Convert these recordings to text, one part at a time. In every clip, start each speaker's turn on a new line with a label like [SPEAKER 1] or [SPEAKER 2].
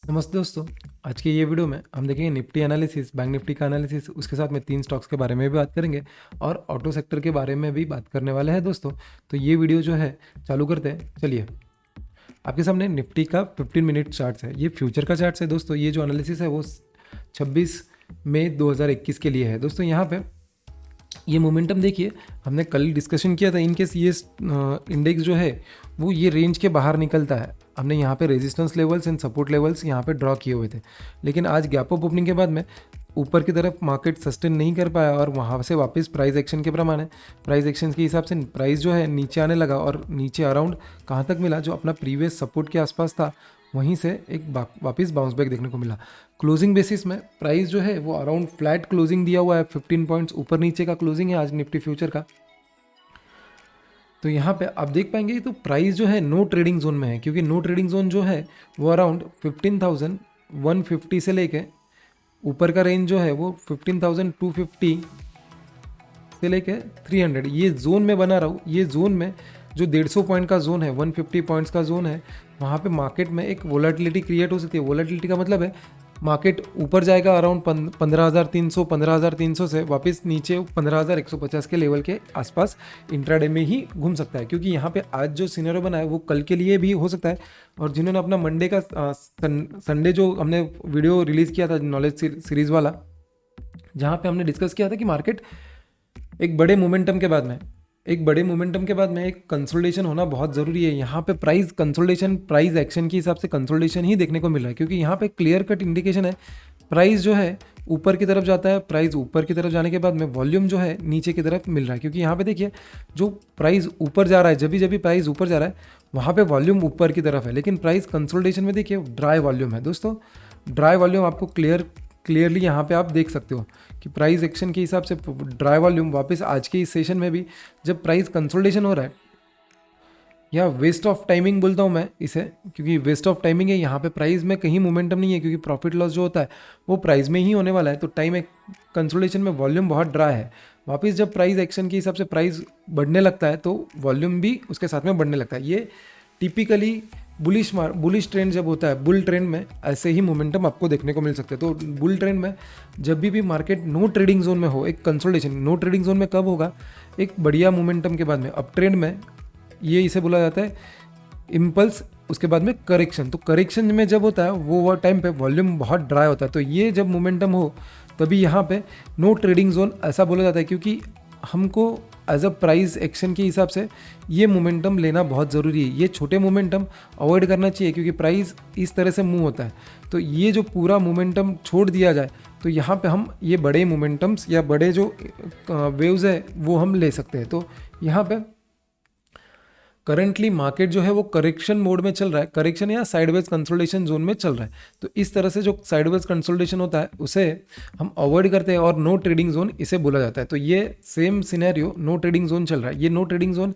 [SPEAKER 1] नमस्ते दोस्तों। आज के ये वीडियो में हम देखेंगे निफ्टी एनालिसिस, बैंक निफ्टी का एनालिसिस, उसके साथ में 3 स्टॉक्स के बारे में भी बात करेंगे और ऑटो सेक्टर के बारे में भी बात करने वाले हैं दोस्तों। तो ये वीडियो जो है चालू करते हैं। चलिए, आपके सामने निफ्टी का 15 मिनट चार्ट्स है। ये फ्यूचर का चार्ट्स है दोस्तों। ये जो एनालिसिस है वो 26 मई 2021 के लिए है दोस्तों। यहाँ पे ये मोमेंटम देखिए, हमने कल डिस्कशन किया था। इनकेस ये इंडेक्स जो है वो ये रेंज के बाहर निकलता है, हमने यहाँ पे resistance levels and support levels यहाँ पे ड्रॉ किए हुए थे, लेकिन आज गैप अप ओपनिंग के बाद में ऊपर की तरफ मार्केट सस्टेन नहीं कर पाया और वहाँ से वापस प्राइस एक्शन के प्रमाण है, प्राइस एक्शन के हिसाब से प्राइस जो है नीचे आने लगा और नीचे अराउंड कहाँ तक मिला, जो अपना प्रीवियस सपोर्ट के आसपास था वहीं से एक वापस बाउंस बैक देखने को मिला। क्लोजिंग बेसिस में प्राइस जो है वो अराउंड फ्लैट क्लोजिंग दिया हुआ है, 15 पॉइंट्स ऊपर नीचे का क्लोजिंग है आज निफ्टी फ्यूचर का। तो यहाँ पे आप देख पाएंगे तो प्राइस जो है नो ट्रेडिंग जोन में है, क्योंकि नो ट्रेडिंग जोन जो है वो अराउंड 15,150 से लेके ऊपर का रेंज जो है वो 15,250 से लेके 300, ये जोन में बना रहा हूँ। ये जोन में जो 150 पॉइंट का जोन है, 150 पॉइंट्स का जोन है, वहाँ पे मार्केट में एक वोलेटिलिटी क्रिएट हो सकती है। वोलेटिलिटी का मतलब है मार्केट ऊपर जाएगा अराउंड 15,300 से वापस नीचे 15,150 के लेवल के आसपास इंट्राडे में ही घूम सकता है, क्योंकि यहाँ पे आज जो सिनेरियो बना है वो कल के लिए भी हो सकता है। और जिन्होंने अपना मंडे का संडे जो हमने वीडियो रिलीज़ किया था नॉलेज सीरीज़ वाला, जहाँ पे हमने डिस्कस किया था कि मार्केट एक बड़े मोमेंटम के बाद में एक कंसोलिडेशन होना बहुत ज़रूरी है। यहाँ पे प्राइस कंसोलिडेशन, प्राइस एक्शन के हिसाब से कंसोलिडेशन ही देखने को मिल रहा है, क्योंकि यहाँ पे क्लियर कट इंडिकेशन है प्राइस जो है ऊपर की तरफ जाता है। प्राइस ऊपर की तरफ जाने के बाद में वॉल्यूम जो है नीचे की तरफ मिल रहा है, क्योंकि यहाँ पे देखिए जो प्राइस ऊपर जा रहा है, जब भी प्राइस ऊपर जा रहा है वहाँ पे वॉल्यूम ऊपर की तरफ है, लेकिन प्राइस कंसोलिडेशन में देखिए ड्राई वॉल्यूम है दोस्तों। ड्राई वॉल्यूम आपको क्लियरली यहाँ पे आप देख सकते हो कि प्राइस एक्शन के हिसाब से ड्राई वॉल्यूम वापस आज के इस सेशन में भी जब प्राइस कंसोलिडेशन हो रहा है, या वेस्ट ऑफ टाइमिंग बोलता हूँ मैं इसे, क्योंकि वेस्ट ऑफ टाइमिंग है। यहाँ पे प्राइस में कहीं मोमेंटम नहीं है, क्योंकि प्रॉफिट लॉस जो होता है वो प्राइस में ही होने वाला है। तो टाइम एक कंसोलिडेशन में वॉल्यूम बहुत ड्राई है। वापस जब प्राइस एक्शन के हिसाब से प्राइस बढ़ने लगता है तो वॉल्यूम भी उसके साथ में बढ़ने लगता है। ये टिपिकली बुलिश ट्रेंड जब होता है, बुल ट्रेंड में ऐसे ही मोमेंटम आपको देखने को मिल सकते हैं। तो बुल ट्रेंड में जब भी मार्केट नो ट्रेडिंग जोन में हो, एक कंसोलिडेशन नो ट्रेडिंग जोन में कब होगा, एक बढ़िया मोमेंटम के बाद में अप ट्रेंड में, ये इसे बोला जाता है इम्पल्स, उसके बाद में करेक्शन। तो करेक्शन में जब होता है वो टाइम पे वॉल्यूम बहुत ड्राई होता है। तो ये जब मोमेंटम हो तभी यहाँ पे नो ट्रेडिंग जोन ऐसा बोला जाता है, क्योंकि हमको एज अ प्राइस एक्शन के हिसाब से ये मोमेंटम लेना बहुत ज़रूरी है। ये छोटे मोमेंटम अवॉइड करना चाहिए, क्योंकि प्राइस इस तरह से मूव होता है। तो ये जो पूरा मोमेंटम छोड़ दिया जाए तो यहाँ पे हम ये बड़े मोमेंटम्स या बड़े जो वेव्स है वो हम ले सकते हैं। तो यहाँ पे करंटली मार्केट जो है वो करेक्शन मोड में चल रहा है, करेक्शन या साइडवेज कंसोलिडेशन जोन में चल रहा है। तो इस तरह से जो साइडवेज कंसोलिडेशन होता है उसे हम अवॉइड करते हैं और नो ट्रेडिंग जोन इसे बोला जाता है। तो ये same scenario no trading zone चल रहा है। ये नो ट्रेडिंग जोन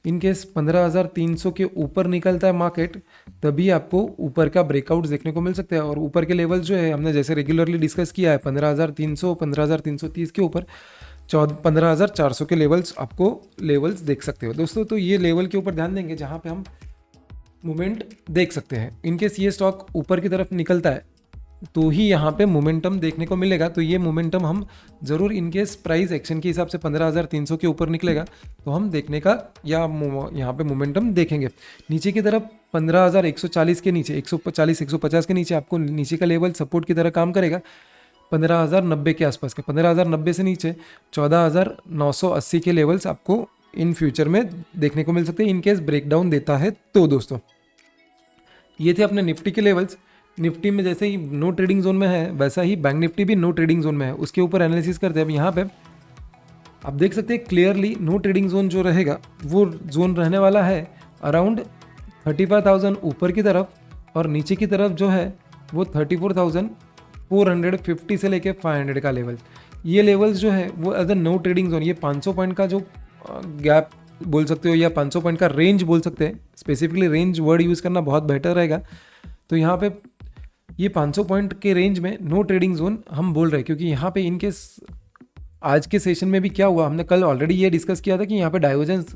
[SPEAKER 1] इनकेस 15,300 के ऊपर निकलता है मार्केट, तभी आपको ऊपर का ब्रेकआउट देखने को मिल सकता है। और ऊपर के लेवल जो है हमने जैसे रेगुलरली डिस्कस किया है 15,300, 15,330 के ऊपर 15,400 के लेवल्स देख सकते हो दोस्तों। तो ये लेवल के ऊपर ध्यान देंगे जहाँ पे हम मोमेंट देख सकते हैं। इनकेस ये स्टॉक ऊपर की तरफ निकलता है तो ही यहाँ पे मोमेंटम देखने को मिलेगा। तो ये मोमेंटम हम ज़रूर इनकेस प्राइस एक्शन के हिसाब से 15,300 के ऊपर निकलेगा तो हम देखने का या यहाँ पे मोमेंटम देखेंगे। नीचे की तरफ 15,140 के नीचे, 140 150 के नीचे आपको नीचे का लेवल सपोर्ट की तरह काम करेगा। 15,090 के आसपास के, 15,090 से नीचे 14,980 के लेवल्स आपको इन फ्यूचर में देखने को मिल सकते हैं, इनकेस ब्रेकडाउन देता है तो दोस्तों। ये थे अपने निफ्टी के लेवल्स। निफ्टी में जैसे ही नो ट्रेडिंग जोन में है वैसा ही बैंक निफ्टी भी नो ट्रेडिंग जोन में है, उसके ऊपर एनालिसिस करते हैं। अब यहाँ पे आप देख सकते हैं क्लियरली नो ट्रेडिंग जोन जो रहेगा वो जोन रहने वाला है अराउंड 35,000 ऊपर की तरफ, और नीचे की तरफ जो है वो 34,450 से लेके 500 का लेवल। ये लेवल्स जो है वो as a no trading zone, ये 500 पॉइंट का जो गैप बोल सकते हो या 500 पॉइंट का रेंज बोल सकते हैं, स्पेसिफिकली रेंज वर्ड यूज़ करना बहुत बेटर रहेगा। तो यहाँ पे ये 500 पॉइंट के रेंज में नो ट्रेडिंग जोन हम बोल रहे हैं, क्योंकि यहाँ पे इनके आज के सेशन में भी क्या हुआ, हमने कल ऑलरेडी ये डिस्कस किया था कि यहाँ पे डाइवर्जेंस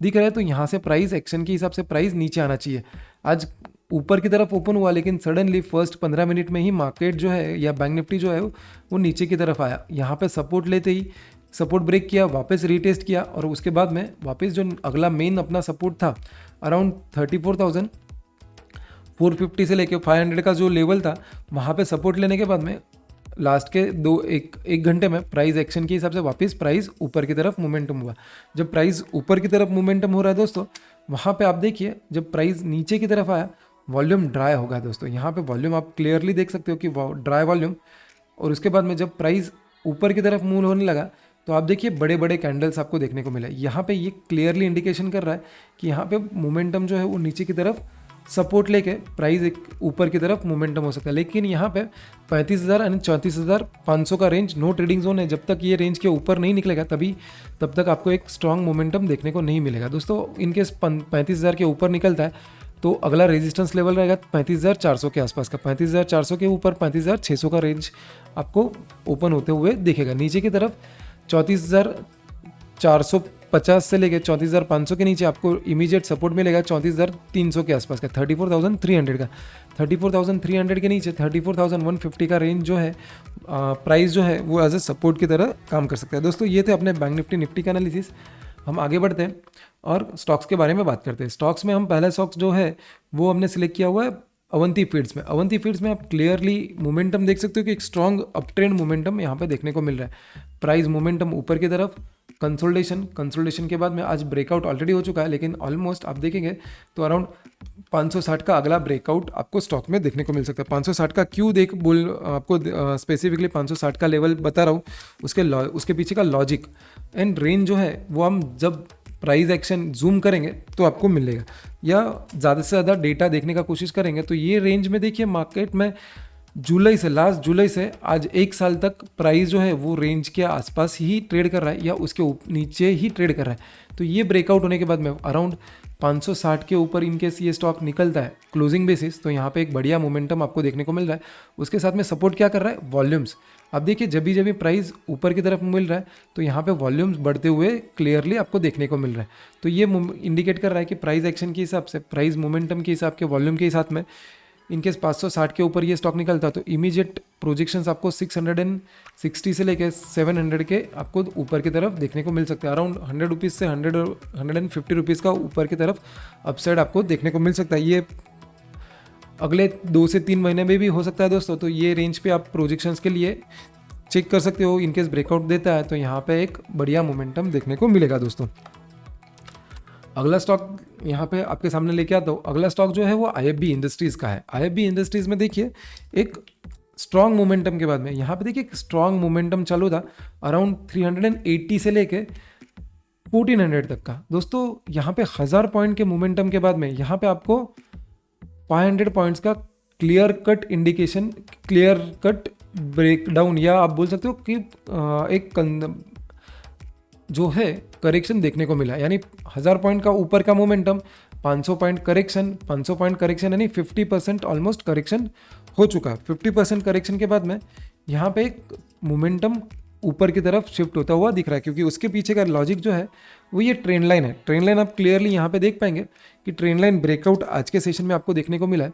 [SPEAKER 1] दिख रहा है, तो यहाँ से प्राइस एक्शन के हिसाब से प्राइस नीचे आना चाहिए। आज ऊपर की तरफ ओपन हुआ, लेकिन सडनली फर्स्ट 15 मिनट में ही मार्केट जो है या बैंक निफ्टी जो है वो नीचे की तरफ आया। यहाँ पे सपोर्ट लेते ही सपोर्ट ब्रेक किया, वापस रीटेस्ट किया और उसके बाद में वापस जो अगला मेन अपना सपोर्ट था अराउंड 34,450 से लेके 500 का जो लेवल था, वहाँ पे सपोर्ट लेने के बाद में लास्ट के एक घंटे में प्राइस एक्शन के हिसाब से वापस प्राइस ऊपर की तरफ मोमेंटम हुआ। जब प्राइस ऊपर की तरफ मोमेंटम हो रहा है दोस्तों, वहाँ पे आप देखिए जब प्राइस नीचे की तरफ आया वॉल्यूम ड्राई होगा दोस्तों। यहाँ पे वॉल्यूम आप क्लियरली देख सकते हो कि ड्राई वॉल्यूम, और उसके बाद में जब प्राइस ऊपर की तरफ मूव होने लगा तो आप देखिए बड़े बड़े कैंडल्स आपको देखने को मिले। यहाँ पे ये क्लियरली इंडिकेशन कर रहा है कि यहाँ पे मोमेंटम जो है वो नीचे की तरफ सपोर्ट लेके प्राइस एक ऊपर की तरफ मोमेंटम हो सकता है। लेकिन यहाँ पे 35,000 यानी 34,500 का रेंज नो ट्रेडिंग जोन है। जब तक ये रेंज के ऊपर नहीं निकलेगा तब तक आपको एक स्ट्रांग मोमेंटम देखने को नहीं मिलेगा दोस्तों। इनकेस 35,000 के ऊपर निकलता है तो अगला रेजिस्टेंस लेवल रहेगा 35,400 के आसपास का। 35,400 के ऊपर 35,600 का रेंज आपको ओपन होते हुए दिखेगा। नीचे की तरफ 34,450 से लेकर 34,500 के नीचे आपको इमीडिएट सपोर्ट मिलेगा 34,300 के आसपास का, 34,300 का। 34,300 के नीचे 34,150 का रेंज जो है प्राइस जो है वो एज ए सपोर्ट की तरह काम कर सकता है। दोस्तों ये थे अपने बैंक निफ्टी का एनालिसिस। हम आगे बढ़ते हैं और स्टॉक्स के बारे में बात करते हैं। स्टॉक्स में हम पहला स्टॉक्स जो है वो हमने सिलेक्ट किया हुआ है अवंती फीड्स में। अवंती फीड्स में आप क्लियरली मोमेंटम देख सकते हो कि एक स्ट्रॉन्ग अप ट्रेंड मोमेंटम यहाँ पे देखने को मिल रहा है। प्राइस मोमेंटम ऊपर की तरफ, कंसोलिडेशन के बाद में आज ब्रेकआउट ऑलरेडी हो चुका है, लेकिन ऑलमोस्ट आप देखेंगे तो अराउंड 560 का अगला ब्रेकआउट आपको स्टॉक में देखने को मिल सकता है। 560 का क्यों आपको स्पेसिफिकली 560 का लेवल बता रहा हूँ, उसके पीछे का लॉजिक एंड रेंज जो है वो हम जब प्राइस एक्शन जूम करेंगे तो आपको मिलेगा, या ज़्यादा से ज़्यादा डेटा देखने का कोशिश करेंगे तो ये रेंज में देखिए मार्केट में लास्ट जुलाई से आज एक साल तक प्राइस जो है वो रेंज के आसपास ही ट्रेड कर रहा है या उसके नीचे ही ट्रेड कर रहा है। तो ये ब्रेकआउट होने के बाद में अराउंड 560 के ऊपर इनकेस ये स्टॉक निकलता है क्लोजिंग बेसिस तो यहाँ पे एक बढ़िया मोमेंटम आपको देखने को मिल रहा है। उसके साथ में सपोर्ट क्या कर रहा है, वॉल्यूम्स। अब देखिए जब भी प्राइस ऊपर की तरफ मिल रहा है तो यहाँ पे वॉल्यूम्स बढ़ते हुए क्लियरली आपको देखने को मिल रहा है। तो ये इंडिकेट कर रहा है कि प्राइस एक्शन के हिसाब से, प्राइस मोमेंटम के हिसाब के, वॉल्यूम के साथ में इनकेस 560 के ऊपर ये स्टॉक निकलता तो इमीडिएट प्रोजेक्शंस आपको 660 से लेकर 700 के आपको ऊपर की तरफ देखने को मिल सकते हैं। अराउंड 100 रुपीज़ से 150 रुपीज़ का ऊपर की तरफ अपसाइड आपको देखने को मिल सकता है। ये अगले 2 से 3 महीने में भी हो सकता है दोस्तों। तो ये रेंज पे आप प्रोजेक्शंस के लिए चेक कर सकते हो। इनकेस ब्रेकआउट देता है तो यहाँ पे एक बढ़िया मोमेंटम देखने को मिलेगा दोस्तों। अगला स्टॉक यहाँ पे आपके सामने लेके आता हूँ। अगला स्टॉक जो है वो IFB इंडस्ट्रीज़ का है। IFB इंडस्ट्रीज़ में देखिए एक स्ट्रॉन्ग मोमेंटम के बाद में यहाँ पे देखिए एक स्ट्रॉन्ग मोमेंटम चालू था अराउंड 380 से लेके 1400 तक का। दोस्तों यहाँ पे 1000 पॉइंट के मोमेंटम के बाद में यहाँ पे आपको 500 पॉइंट्स का clear cut indication, clear cut breakdown, या आप बोल सकते हो कि एक जो है करेक्शन देखने को मिला। यानी 1000 पॉइंट का ऊपर का मोमेंटम, 500 पॉइंट करेक्शन यानी 50% ऑलमोस्ट करेक्शन हो चुका है। 50% करेक्शन के बाद में यहाँ पे एक मोमेंटम ऊपर की तरफ शिफ्ट होता हुआ दिख रहा है, क्योंकि उसके पीछे का लॉजिक जो है वो ये ट्रेंड लाइन है। ट्रेंड लाइन आप क्लियरली यहाँ पे देख पाएंगे कि ट्रेंड लाइन ब्रेकआउट आज के सेशन में आपको देखने को मिला है।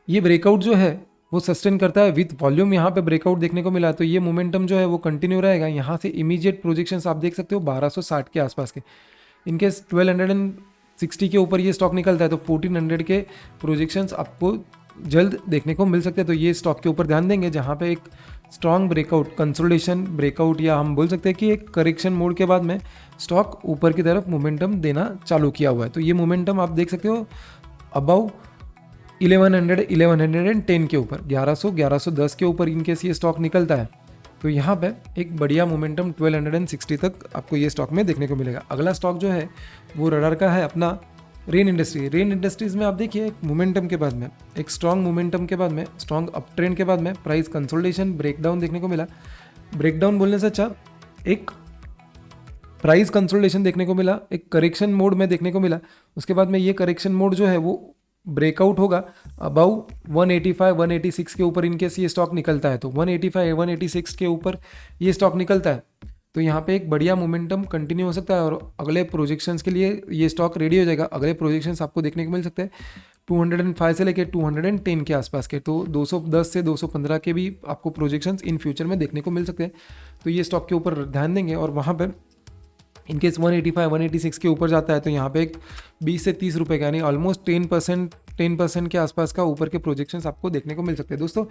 [SPEAKER 1] ये ब्रेकआउट जो है वो सस्टेन करता है विथ वॉल्यूम, यहाँ पे ब्रेकआउट देखने को मिला। तो ये मोमेंटम जो है वो कंटिन्यू रहेगा। यहाँ से इमीडिएट प्रोजेक्शंस आप देख सकते हो 1260 के आसपास के। इनकेस 1260 के ऊपर ये स्टॉक निकलता है तो 1400 के प्रोजेक्शंस आपको जल्द देखने को मिल सकते हैं। तो ये स्टॉक के ऊपर ध्यान देंगे जहाँ पे एक स्ट्रॉन्ग ब्रेकआउट, कंसोलिडेशन ब्रेकआउट, या हम बोल सकते हैं कि एक करेक्शन मोड के बाद में स्टॉक ऊपर की तरफ मोमेंटम देना चालू किया हुआ है। तो ये मोमेंटम आप देख सकते हो अबाउ 1110 के ऊपर, 1110 के ऊपर इनकेस ये स्टॉक निकलता है तो यहाँ पे एक बढ़िया मोमेंटम 1260 तक आपको ये स्टॉक में देखने को मिलेगा। अगला स्टॉक जो है वो रडार का है अपना रेन इंडस्ट्रीज़ में आप देखिए एक मोमेंटम के बाद में, एक स्ट्रॉन्ग मोमेंटम के बाद में, स्ट्रॉन्ग अप ट्रेंड के बाद में प्राइस कंसोलिडेशन, ब्रेकडाउन देखने को मिला। ब्रेकडाउन बोलने से अच्छा एक प्राइस कंसोलिडेशन देखने को मिला, एक करेक्शन मोड में देखने को मिला। उसके बाद में ये करेक्शन मोड जो है वो ब्रेकआउट होगा अबाउ 185-186 के ऊपर इनकेस ये स्टॉक निकलता है तो 185-186 के ऊपर ये स्टॉक निकलता है तो यहाँ पे एक बढ़िया मोमेंटम कंटिन्यू हो सकता है और अगले प्रोजेक्शंस के लिए ये स्टॉक रेडी हो जाएगा। अगले प्रोजेक्शंस आपको देखने को मिल सकते हैं 205 से लेके 210 के आसपास के, तो 210 से 215 के भी आपको प्रोजेक्शंस इन फ्यूचर में देखने को मिल सकते हैं। तो ये स्टॉक के ऊपर ध्यान देंगे, और वहाँ पर इनकेस 185 186 के ऊपर जाता है तो यहाँ पे एक 20 से 30 रुपये का, यानी ऑलमोस्ट 10% के आसपास का ऊपर के प्रोजेक्शंस आपको देखने को मिल सकते हैं। दोस्तों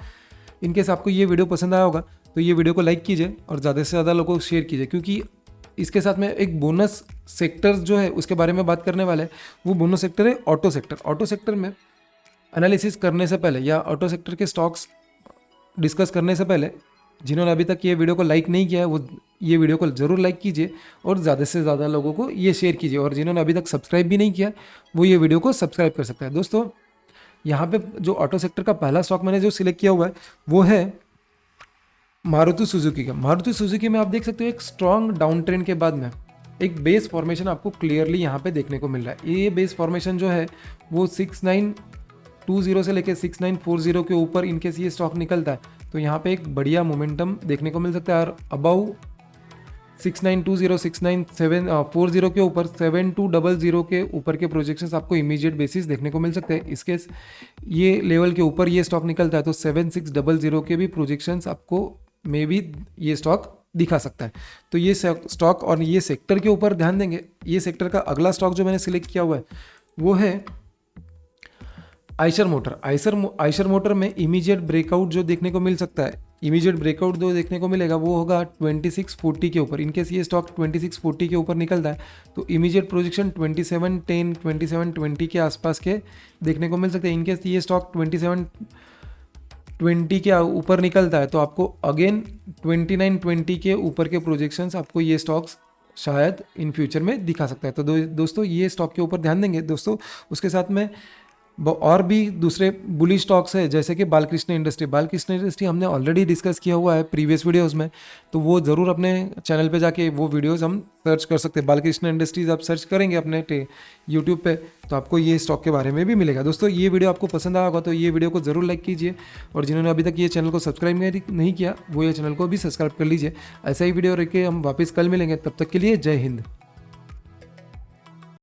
[SPEAKER 1] इनकेस आपको ये वीडियो पसंद आया होगा तो ये वीडियो को लाइक कीजिए और ज़्यादा से ज़्यादा लोगों को शेयर कीजिए, क्योंकि इसके साथ में एक बोनस सेक्टर जो है उसके बारे में बात करने वाले हैं। वो बोनस सेक्टर है ऑटो सेक्टर। ऑटो सेक्टर में एनालिसिस करने से पहले या ऑटो सेक्टर के स्टॉक्स डिस्कस करने से पहले जिन्होंने अभी तक ये वीडियो को लाइक नहीं किया है वो ये वीडियो को ज़रूर लाइक कीजिए और ज़्यादा से ज़्यादा लोगों को ये शेयर कीजिए, और जिन्होंने अभी तक सब्सक्राइब भी नहीं किया वो ये वीडियो को सब्सक्राइब कर सकता है। दोस्तों यहाँ पे जो ऑटो सेक्टर का पहला स्टॉक मैंने जो सिलेक्ट किया हुआ है वो है मारुति सुजुकी का। मारुति सुजुकी में आप देख सकते हो एक स्ट्रॉन्ग डाउन ट्रेंड के बाद में एक बेस फॉर्मेशन आपको क्लियरली यहाँ पे देखने को मिल रहा है। ये बेस फॉर्मेशन जो है वो 6920 से लेकर 6940 के ऊपर इनकेस ये स्टॉक निकलता है तो यहाँ पे एक बढ़िया मोमेंटम देखने को मिल सकता है, और अबाउ 6920 6940 के ऊपर 7200 के ऊपर के प्रोजेक्शंस आपको इमीडिएट बेसिस देखने को मिल सकते हैं। इसके ये लेवल के ऊपर ये स्टॉक निकलता है तो 7600 के भी प्रोजेक्शंस आपको मे बी ये स्टॉक दिखा सकता है। तो ये स्टॉक और ये सेक्टर के ऊपर ध्यान देंगे। ये सेक्टर का अगला स्टॉक जो मैंने सिलेक्ट किया हुआ है वो है आइशर मोटर। आइशर मोटर में इमीडिएट ब्रेकआउट जो देखने को मिल सकता है, इमीडिएट ब्रेकआउट जो देखने को मिलेगा वो होगा 2640 के ऊपर। इनकेस ये स्टॉक 2640 के ऊपर निकलता है तो इमीडिएट प्रोजेक्शन 2710 2720 के आसपास के देखने को मिल सकते हैं। इनकेस ये स्टॉक 2720 के ऊपर निकलता है तो आपको अगेन 2920 के ऊपर के प्रोजेक्शंस आपको ये स्टॉक्स शायद इन फ्यूचर में दिखा सकता है। तो दोस्तों ये स्टॉक के ऊपर ध्यान देंगे। दोस्तों उसके साथ में और भी दूसरे बुली स्टॉक्स है जैसे कि बालकृष्ण इंडस्ट्री। बालकृष्ण इंडस्ट्री हमने ऑलरेडी डिस्कस किया हुआ है प्रीवियस वीडियोस में, तो वो ज़रूर अपने चैनल पे जाके वो वीडियोस हम सर्च कर सकते हैं। बालकृष्ण इंडस्ट्रीज आप सर्च करेंगे अपने यूट्यूब पे तो आपको ये स्टॉक के बारे में भी मिलेगा। दोस्तों ये वीडियो आपको पसंद आया होगा तो ये वीडियो को ज़रूर लाइक कीजिए, और जिन्होंने अभी तक ये चैनल को सब्सक्राइब नहीं किया वो ये चैनल को भी सब्सक्राइब कर लीजिए। ऐसा ही वीडियो रख के हम वापस कल मिलेंगे, तब तक के लिए जय हिंद।